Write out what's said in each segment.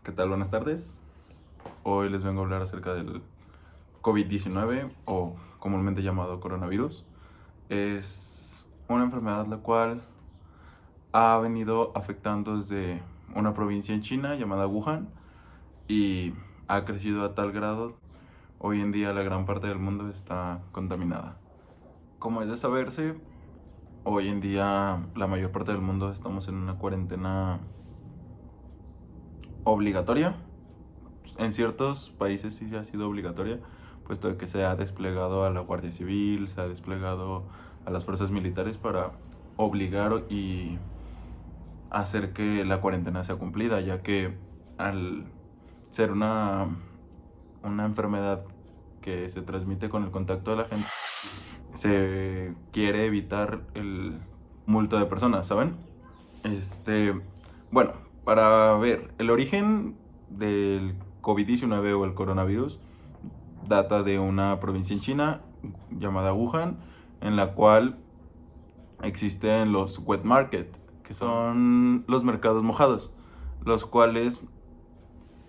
¿Qué tal? Buenas tardes. Hoy les vengo a hablar acerca del COVID-19 o comúnmente llamado coronavirus. Es una enfermedad la cual ha venido afectando desde una provincia en China llamada Wuhan y ha crecido a tal grado, hoy en día la gran parte del mundo está contaminada. Como es de saberse, hoy en día la mayor parte del mundo estamos en una cuarentena obligatoria. En ciertos países sí ha sido obligatoria, puesto de que se ha desplegado a la Guardia Civil, se ha desplegado a las fuerzas militares para obligar y hacer que la cuarentena sea cumplida, ya que al ser una enfermedad que se transmite con el contacto de la gente, se quiere evitar el multo de personas, ¿saben? Bueno, para ver, el origen del COVID-19 o el coronavirus data de una provincia en China llamada Wuhan, en la cual existen los wet market, que son los mercados mojados, los cuales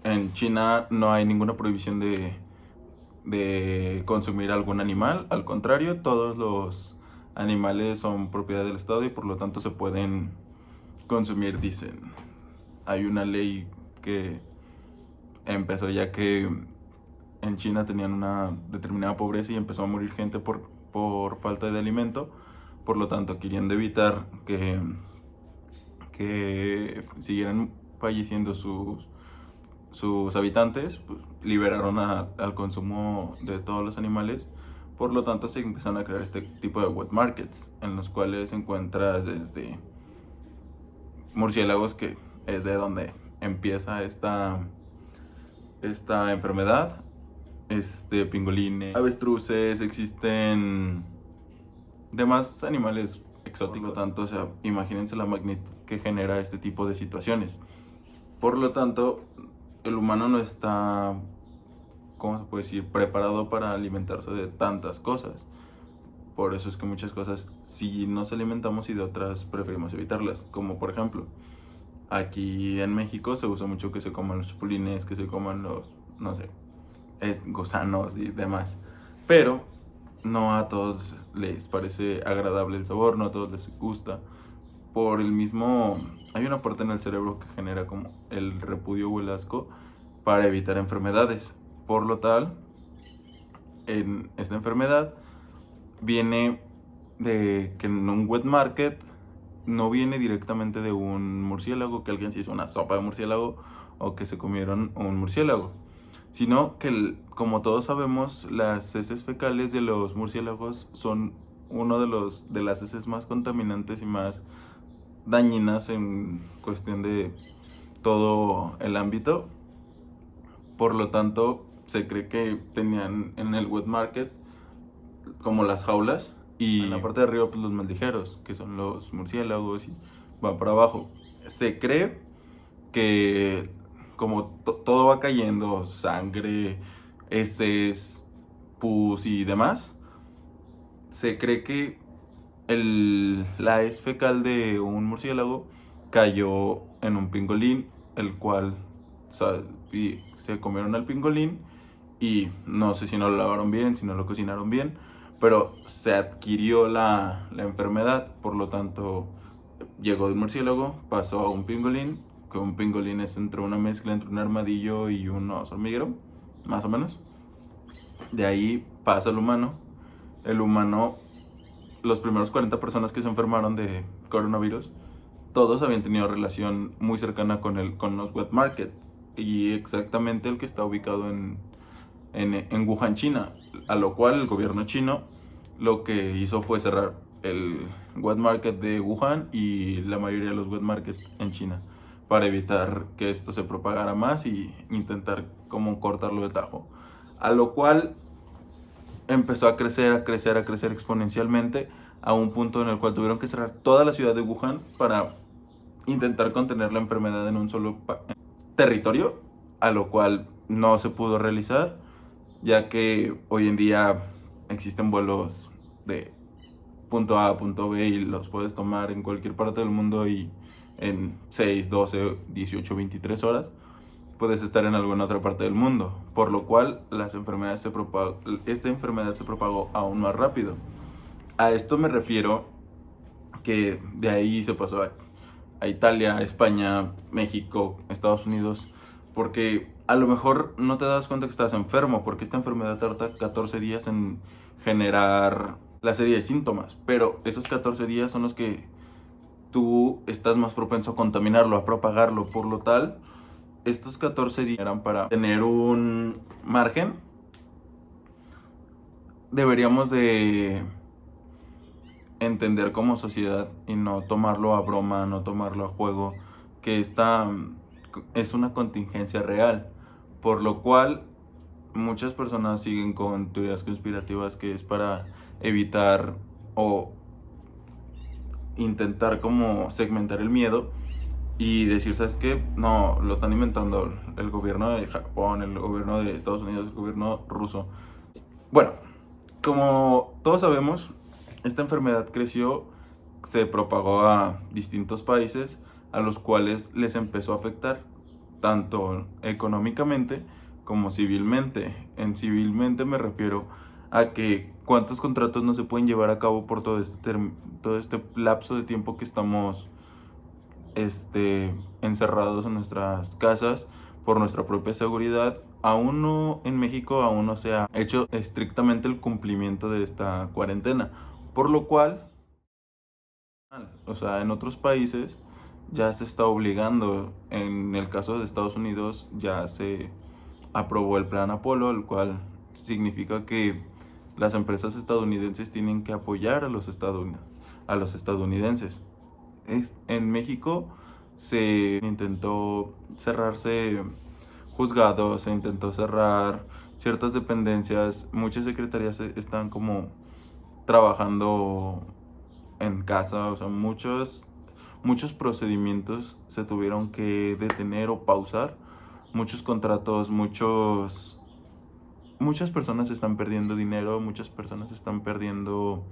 en China no hay ninguna prohibición de consumir algún animal, al contrario, todos los animales son propiedad del Estado y por lo tanto se pueden consumir, dicen. Hay una ley que empezó ya que en China tenían una determinada pobreza y empezó a morir gente por falta de alimento. Por lo tanto, queriendo evitar que siguieran falleciendo sus habitantes, pues, liberaron al consumo de todos los animales. Por lo tanto, se empezaron a crear este tipo de wet markets, en los cuales encuentras desde murciélagos, que es de donde empieza esta enfermedad, pingolines, avestruces, existen demás animales exóticos, tanto, o sea, imagínense la magnitud que genera este tipo de situaciones. Por lo tanto, el humano no está, ¿cómo se puede decir?, preparado para alimentarse de tantas cosas. Por eso es que muchas cosas sí nos alimentamos y de otras preferimos evitarlas. Como por ejemplo, aquí en México se usa mucho que se coman los chapulines, que se coman los, no sé, gusanos y demás. Pero no a todos les parece agradable el sabor, no a todos les gusta. Por el mismo, hay una parte en el cerebro que genera como el repudio o el asco para evitar enfermedades. Por lo tal, en esta enfermedad viene de que en un wet market no viene directamente de un murciélago, que alguien se hizo una sopa de murciélago o que se comieron un murciélago, sino que, como todos sabemos, las heces fecales de los murciélagos son uno de las heces más contaminantes y más dañinas en cuestión de todo el ámbito. Por lo tanto, se cree que tenían en el wet market como las jaulas y en la parte de arriba pues los más ligeros, que son los murciélagos, y van para abajo. Se cree que como todo va cayendo, sangre, heces, pus y demás, se cree que la hez fecal de un murciélago cayó en un pingolín, el cual, o sea, y se comieron al pingolín y no sé si no lo lavaron bien, si no lo cocinaron bien, pero se adquirió la enfermedad. Por lo tanto, llegó de un murciélago, pasó a un pingolín, que un pingolín es entre una mezcla entre un armadillo y un oso hormiguero, más o menos. De ahí pasa al humano. El humano, los primeros 40 personas que se enfermaron de coronavirus, todos habían tenido relación muy cercana con los wet market, y exactamente el que está ubicado en Wuhan, China, a lo cual el gobierno chino lo que hizo fue cerrar el wet market de Wuhan y la mayoría de los wet market en China, para evitar que esto se propagara más y intentar como cortarlo de tajo, a lo cual empezó a crecer, a crecer, a crecer exponencialmente, a un punto en el cual tuvieron que cerrar toda la ciudad de Wuhan para intentar contener la enfermedad en un solo territorio, a lo cual no se pudo realizar, ya que hoy en día existen vuelos de punto A a punto B y los puedes tomar en cualquier parte del mundo y en 6, 12, 18, 23 horas. puedes estar en alguna otra parte del mundo, por lo cual esta enfermedad se propagó aún más rápido. A esto me refiero que de ahí se pasó a Italia, España, México, Estados Unidos, porque a lo mejor no te das cuenta que estás enfermo, porque esta enfermedad tarda 14 días en generar la serie de síntomas, pero esos 14 días son los que tú estás más propenso a contaminarlo, a propagarlo, por lo tal, estos 14 días eran para tener un margen. Deberíamos de entender como sociedad y no tomarlo a broma, no tomarlo a juego, que esta es una contingencia real, por lo cual muchas personas siguen con teorías conspirativas que es para evitar o intentar como segmentar el miedo y decir, ¿sabes qué? No, lo están inventando el gobierno de Japón, el gobierno de Estados Unidos, el gobierno ruso. Bueno, como todos sabemos, esta enfermedad creció, se propagó a distintos países a los cuales les empezó a afectar tanto económicamente como civilmente. En civilmente me refiero a que cuántos contratos no se pueden llevar a cabo por todo este lapso de tiempo que estamos encerrados en nuestras casas por nuestra propia seguridad. Aún no, en México aún no se ha hecho estrictamente el cumplimiento de esta cuarentena, por lo cual, o sea, en otros países ya se está obligando. En el caso de Estados Unidos ya se aprobó el plan Apolo, el cual significa que las empresas estadounidenses tienen que apoyar a a los estadounidenses. En México se intentó cerrarse juzgados, se intentó cerrar ciertas dependencias, muchas secretarías están como trabajando en casa, o sea, muchos procedimientos se tuvieron que detener o pausar, muchos contratos, muchas personas están perdiendo dinero, muchas personas están perdiendo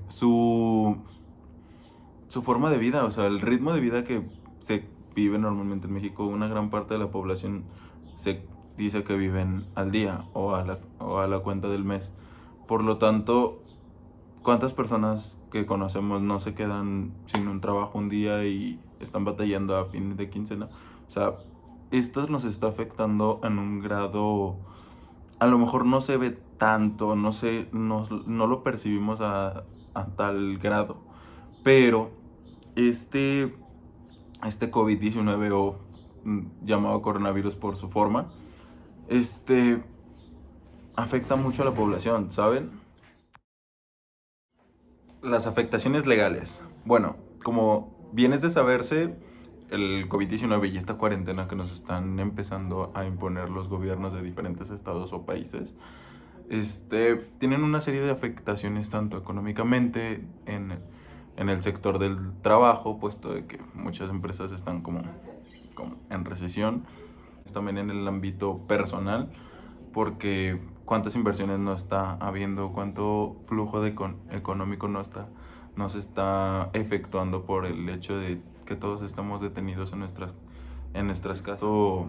su forma de vida, o sea, el ritmo de vida que se vive normalmente en México. Una gran parte de la población se dice que viven al día o a la cuenta del mes. Por lo tanto, ¿cuántas personas que conocemos no se quedan sin un trabajo un día y están batallando a fin de quincena? O sea, esto nos está afectando en un grado, a lo mejor no se ve tanto, no lo percibimos a tal grado, pero este COVID-19 o llamado coronavirus por su forma, afecta mucho a la población, ¿saben? Las afectaciones legales. Bueno, como bien es de saberse, el COVID-19 y esta cuarentena que nos están empezando a imponer los gobiernos de diferentes estados o países, tienen una serie de afectaciones tanto económicamente en el sector del trabajo, puesto de que muchas empresas están como en recesión, también en el ámbito personal, porque cuántas inversiones no está habiendo, cuánto flujo económico no se está efectuando por el hecho de que todos estamos detenidos en nuestras casas. Eso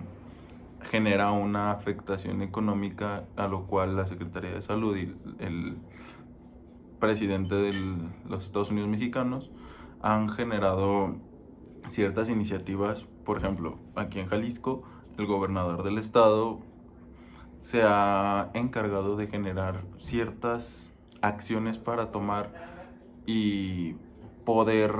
genera una afectación económica, a lo cual la Secretaría de Salud y el presidente de los Estados Unidos mexicanos han generado ciertas iniciativas. Por ejemplo, aquí en Jalisco, el gobernador del estado se ha encargado de generar ciertas acciones para tomar y poder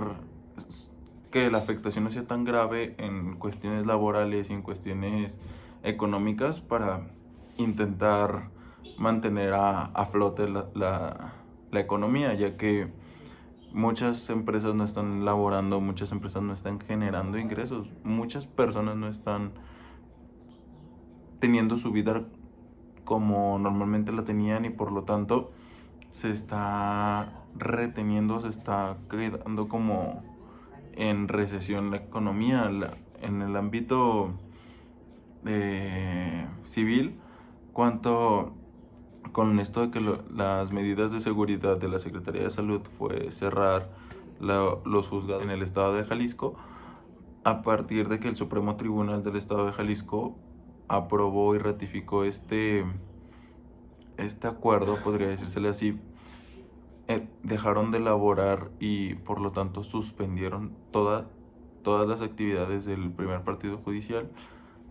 que la afectación no sea tan grave en cuestiones laborales y en cuestiones económicas, para intentar mantener a flote la economía, ya que muchas empresas no están laborando, muchas empresas no están generando ingresos, muchas personas no están teniendo su vida como normalmente la tenían, y por lo tanto se está reteniendo, se está quedando como en recesión la economía. En el ámbito civil, cuanto con esto de que las medidas de seguridad de la Secretaría de Salud fue cerrar los juzgados en el estado de Jalisco, a partir de que el Supremo Tribunal del Estado de Jalisco aprobó y ratificó este acuerdo, podría decírsele así, dejaron de elaborar y por lo tanto suspendieron todas las actividades del primer partido judicial,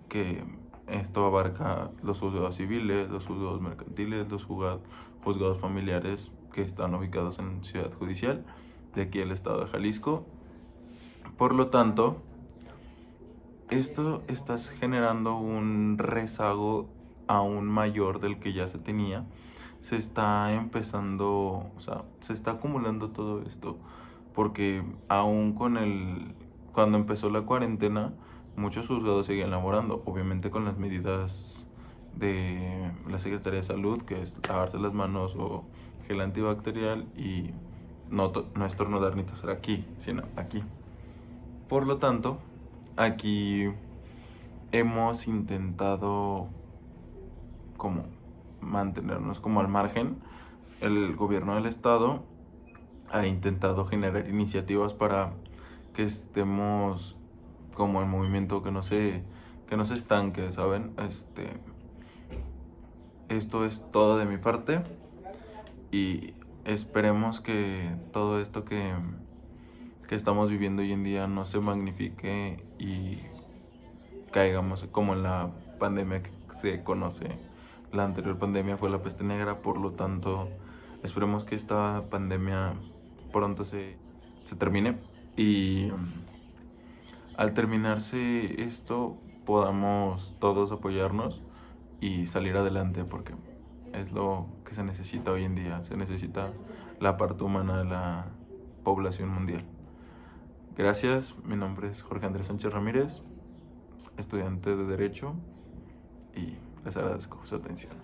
que esto abarca los juzgados civiles, los juzgados mercantiles, los juzgados familiares que están ubicados en Ciudad Judicial de aquí el estado de Jalisco. Por lo tanto, esto está generando un rezago aún mayor del que ya se tenía. Se está empezando, o sea, se está acumulando todo esto, porque aún cuando empezó la cuarentena, muchos juzgados seguían laborando, obviamente con las medidas de la Secretaría de Salud, que es lavarse las manos o gel antibacterial y no estornudar ni toser aquí, sino aquí. Por lo tanto, aquí hemos intentado como mantenernos como al margen. El gobierno del estado ha intentado generar iniciativas para que estemos como en movimiento, que no se estanque, ¿saben? Esto es todo de mi parte y esperemos que todo esto que estamos viviendo hoy en día no se magnifique y caigamos como en la pandemia que se conoce. La anterior pandemia fue la peste negra, por lo tanto, esperemos que esta pandemia pronto se termine y al terminarse esto podamos todos apoyarnos y salir adelante, porque es lo que se necesita hoy en día. Se necesita la parte humana de la población mundial. Gracias, mi nombre es Jorge Andrés Sánchez Ramírez, estudiante de Derecho, y les agradezco su atención.